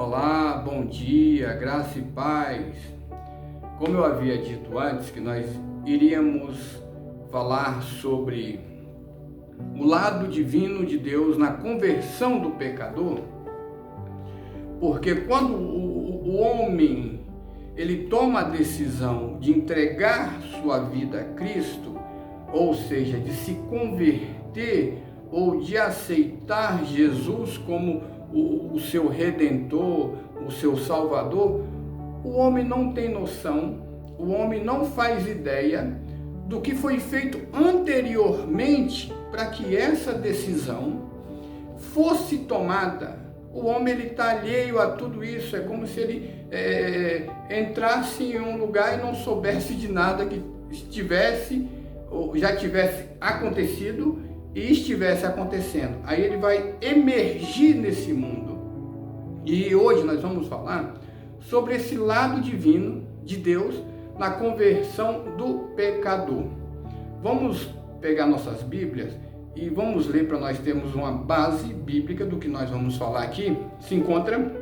Olá, bom dia, graça e paz. Como eu havia dito antes, que nós iríamos falar sobre o lado divino de Deus na conversão do pecador, porque quando o homem ele toma a decisão de entregar sua vida a Cristo, ou seja, de se converter ou de aceitar Jesus como o seu Redentor, o seu Salvador, o homem não tem noção, o homem não faz ideia do que foi feito anteriormente para que essa decisão fosse tomada. O homem está alheio a tudo isso, é como se ele entrasse em um lugar e não soubesse de nada que estivesse ou já tivesse acontecido e estivesse acontecendo. Aí ele vai emergir nesse mundo. E hoje nós vamos falar sobre esse lado divino de Deus na conversão do pecador. Vamos pegar nossas Bíblias e vamos ler para nós termos uma base bíblica do que nós vamos falar aqui. Se encontra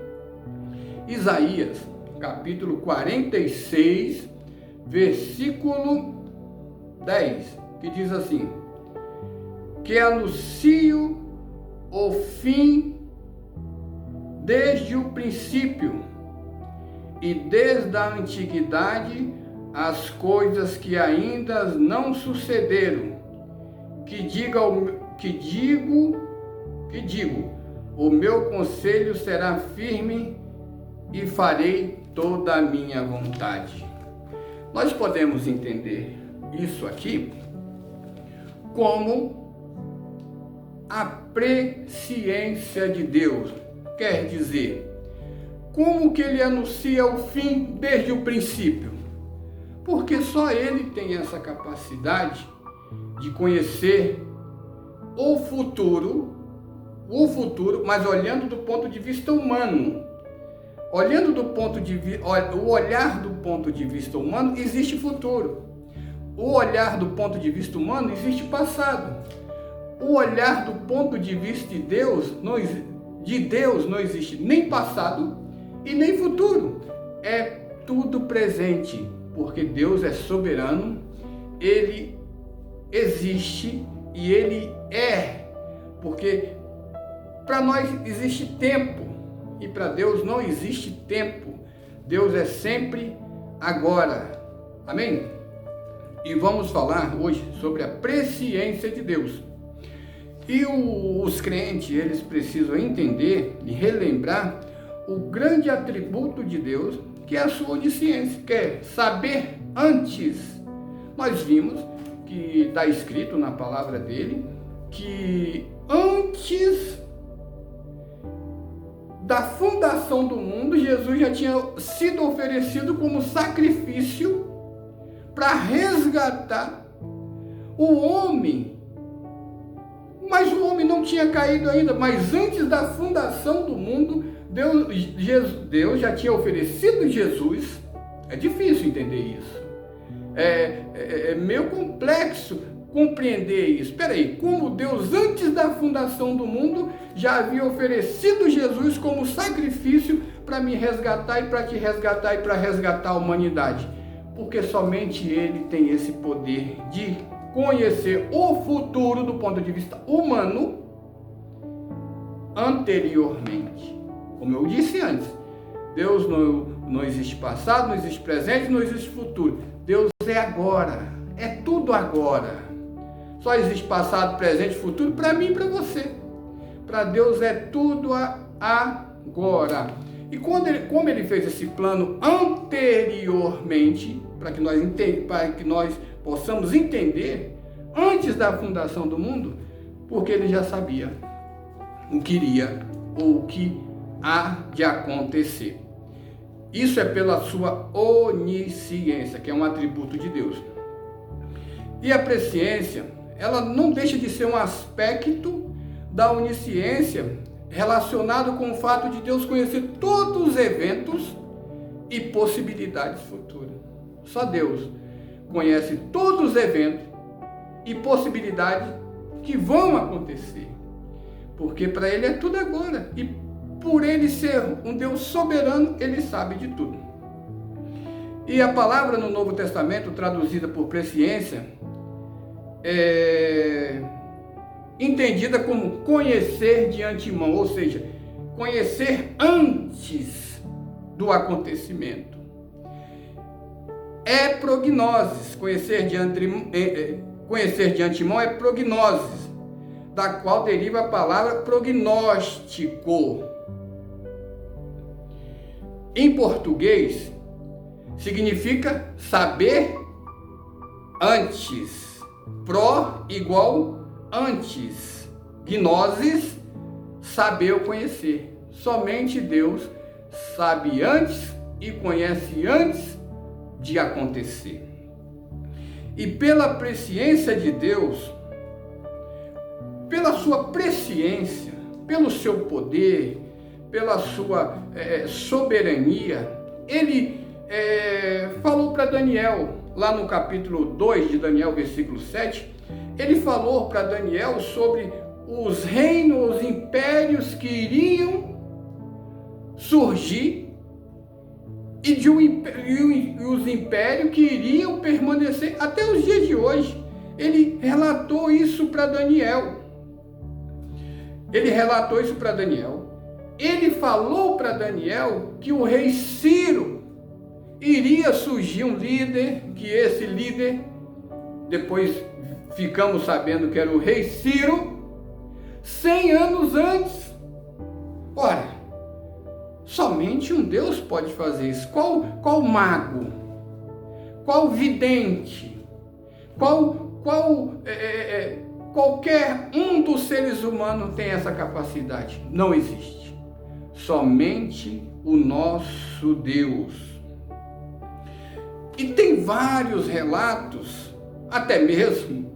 Isaías, capítulo 46, versículo 10, que diz assim: que anuncio o fim desde o princípio e desde a antiguidade as coisas que ainda não sucederam, que digo, o meu conselho será firme e farei toda a minha vontade. Nós podemos entender isso aqui como a presciência de Deus, quer dizer, como que ele anuncia o fim desde o princípio? Porque só ele tem essa capacidade de conhecer o futuro, mas olhando do ponto de vista humano. Olhando do ponto de vista, o olhar do ponto de vista humano, existe futuro. O olhar do ponto de vista humano, existe passado. O olhar do ponto de vista de Deus não existe nem passado e nem futuro. É tudo presente, porque Deus é soberano, Ele existe e Ele é. Porque para nós existe tempo e para Deus não existe tempo. Deus é sempre agora. Amém? E vamos falar hoje sobre a presciência de Deus. E os crentes, eles precisam entender e relembrar o grande atributo de Deus, que é a sua onisciência, que é saber antes. Nós vimos que está escrito na palavra dele, que antes da fundação do mundo, Jesus já tinha sido oferecido como sacrifício para resgatar o homem. Mas o homem não tinha caído ainda, mas antes da fundação do mundo, Deus já tinha oferecido Jesus. É difícil entender isso. É meio complexo compreender isso. Espera aí, como Deus antes da fundação do mundo já havia oferecido Jesus como sacrifício para me resgatar e para te resgatar e para resgatar a humanidade? Porque somente Ele tem esse poder de conhecer o futuro do ponto de vista humano anteriormente. Como eu disse antes, Deus não existe passado, não existe presente, não existe futuro. Deus é agora, é tudo agora. Só existe passado, presente e futuro para mim e para você. Para Deus é tudo agora. E como ele fez esse plano anteriormente, para que nós possamos entender, antes da fundação do mundo, porque ele já sabia o que iria ou o que há de acontecer. Isso é pela sua onisciência, que é um atributo de Deus. E a presciência, ela não deixa de ser um aspecto da onisciência relacionado com o fato de Deus conhecer todos os eventos e possibilidades futuras. Só Deus conhece todos os eventos e possibilidades que vão acontecer, porque para Ele é tudo agora. E por ele ser um Deus soberano, ele sabe de tudo. E a palavra no Novo Testamento, traduzida por presciência, é entendida como conhecer de antemão, ou seja, conhecer antes do acontecimento. É prognoses, conhecer de antemão é prognoses, da qual deriva a palavra prognóstico. Em português, significa saber antes. Pró igual antes. Gnosis, saber ou conhecer. Somente Deus sabe antes e conhece antes de acontecer. E pela presciência de Deus, pela sua presciência, pelo seu poder, pela sua soberania, ele falou para Daniel, lá no capítulo 2 de Daniel, versículo 7, ele falou para Daniel sobre os reinos, os impérios que iriam surgir e os impérios que iriam permanecer até os dias de hoje. Ele relatou isso para Daniel. Ele falou para Daniel que o rei Ciro iria surgir um líder, que esse líder, depois ficamos sabendo que era o rei Ciro, 100 anos antes. Ora, somente um Deus pode fazer isso. Qual mago? Qual vidente? Qualquer um dos seres humanos tem essa capacidade? Não existe. Somente o nosso Deus. E tem vários relatos, até mesmo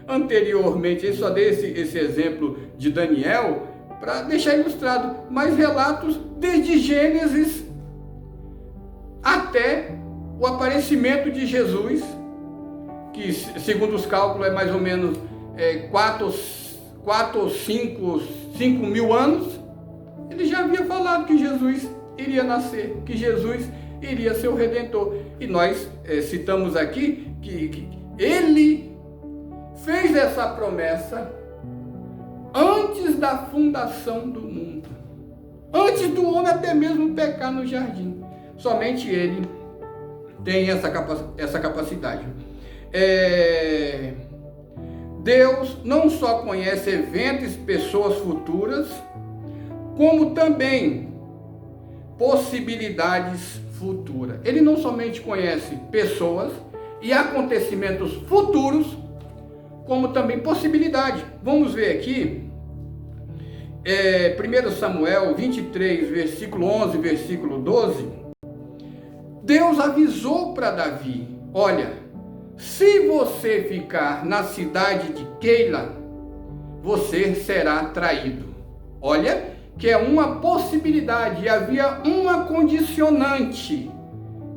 anteriormente, eu só dei esse exemplo de Daniel para deixar ilustrado, mas relatos desde Gênesis até o aparecimento de Jesus, que segundo os cálculos é mais ou menos 4 ou 5 mil anos. Ele já havia falado que Jesus iria nascer, que Jesus iria ser o Redentor. E nós citamos aqui que ele fez essa promessa antes da fundação do mundo, antes do homem até mesmo pecar no jardim. Somente ele tem essa capacidade. Deus não só conhece eventos e pessoas futuras, como também possibilidades futuras. Ele não somente conhece pessoas e acontecimentos futuros, como também possibilidade. Vamos ver aqui, 1 Samuel 23, versículo 11, versículo 12. Deus avisou para Davi: olha, se você ficar na cidade de Keila, você será traído. Olha, que é uma possibilidade, e havia uma condicionante.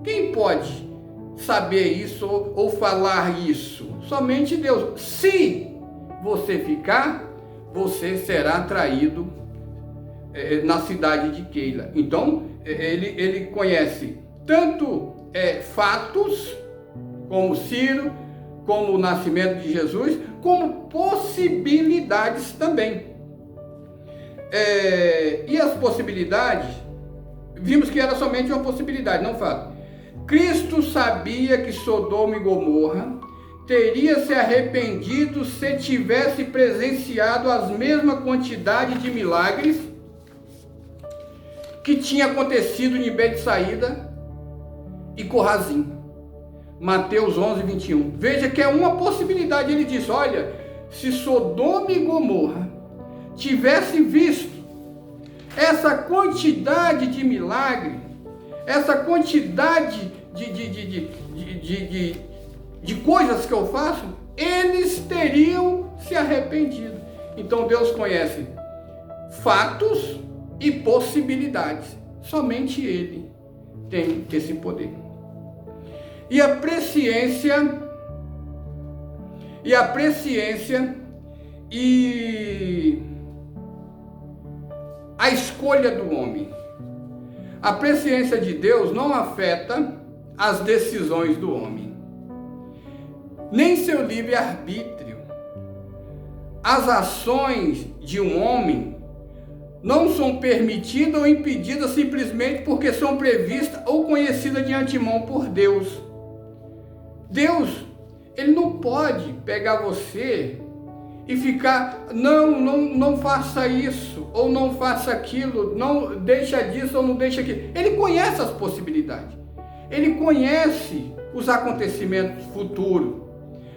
Quem pode saber isso ou falar isso? Somente Deus. Se você ficar, você será traído na cidade de Keila. Então, ele conhece tanto fatos, como Ciro, como o nascimento de Jesus, como possibilidades também. E as possibilidades, vimos que era somente uma possibilidade, não fato. Cristo sabia que Sodoma e Gomorra teria se arrependido se tivesse presenciado as mesmas quantidades de milagres que tinha acontecido em Betsaída e Corazim. Mateus 11, 21. Veja que é uma possibilidade. Ele diz: olha, se Sodoma e Gomorra tivesse visto essa quantidade de milagre, essa quantidade de coisas que eu faço, eles teriam se arrependido. Então Deus conhece fatos e possibilidades. Somente Ele tem esse poder. E a presciência e a escolha do homem. A presciência de Deus não afeta as decisões do homem, nem seu livre-arbítrio. As ações de um homem não são permitidas ou impedidas simplesmente porque são previstas ou conhecidas de antemão por Deus. Deus, Ele não pode pegar você e ficar, não faça isso, ou não faça aquilo, não deixa disso ou não deixa aquilo. Ele conhece as possibilidades, Ele conhece os acontecimentos futuros,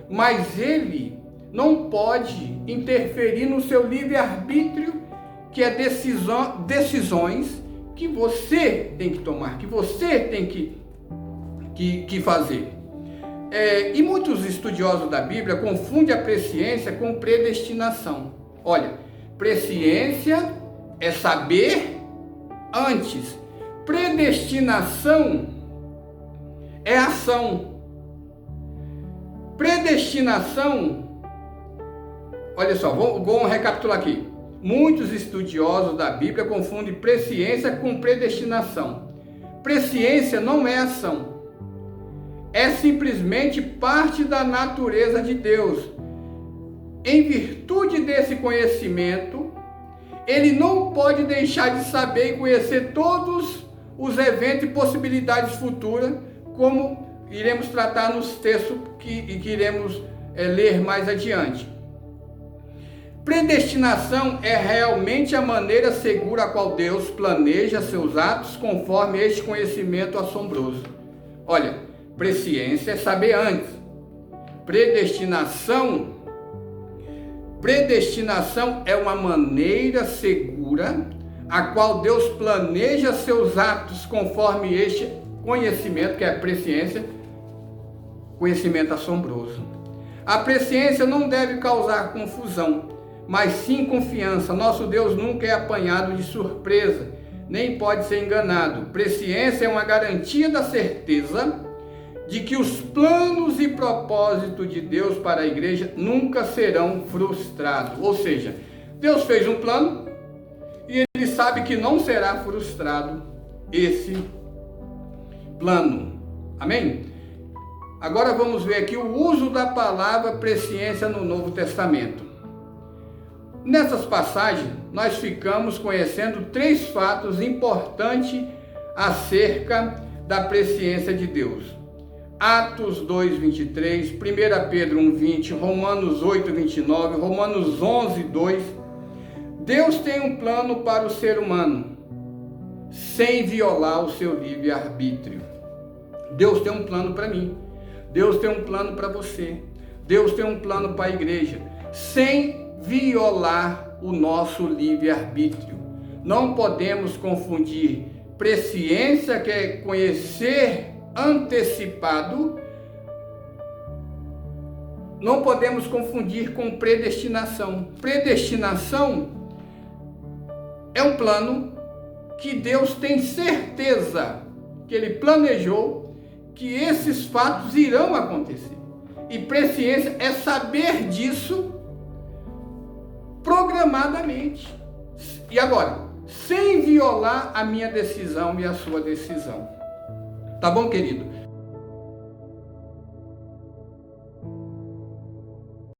mas Ele não pode interferir no seu livre-arbítrio, que é decisões que você tem que tomar, que você tem que fazer. E muitos estudiosos da Bíblia confundem a presciência com predestinação. Olha, presciência é saber antes. Predestinação é ação. Predestinação, olha só, vamos recapitular aqui. Muitos estudiosos da Bíblia confundem presciência com predestinação. Presciência não é ação. É simplesmente parte da natureza de Deus. Em virtude desse conhecimento, Ele não pode deixar de saber e conhecer todos os eventos e possibilidades futuras, como iremos tratar nos textos que iremos ler mais adiante. Predestinação é realmente a maneira segura a qual Deus planeja seus atos conforme este conhecimento assombroso. Olha, presciência é saber antes. Predestinação é uma maneira segura a qual Deus planeja seus atos conforme este conhecimento, que é a presciência, conhecimento assombroso. A presciência não deve causar confusão, mas sim confiança. Nosso Deus nunca é apanhado de surpresa, nem pode ser enganado. Presciência é uma garantia da certeza de que os planos e propósitos de Deus para a igreja nunca serão frustrados. Ou seja, Deus fez um plano e Ele sabe que não será frustrado esse plano. Amém? Agora vamos ver aqui o uso da palavra presciência no Novo Testamento. Nessas passagens, nós ficamos conhecendo 3 fatos importantes acerca da presciência de Deus. Atos 2, 23, 1 Pedro 1, 20, Romanos 8, 29, Romanos 11, 2. Deus tem um plano para o ser humano, sem violar o seu livre-arbítrio. Deus tem um plano para mim. Deus tem um plano para você. Deus tem um plano para a igreja, sem violar o nosso livre-arbítrio. Não podemos confundir presciência, que é conhecer antecipado, não podemos confundir com predestinação. Predestinação é um plano que Deus tem certeza que Ele planejou que esses fatos irão acontecer. E presciência é saber disso programadamente. E agora, sem violar a minha decisão e a sua decisão. Tá bom, querido?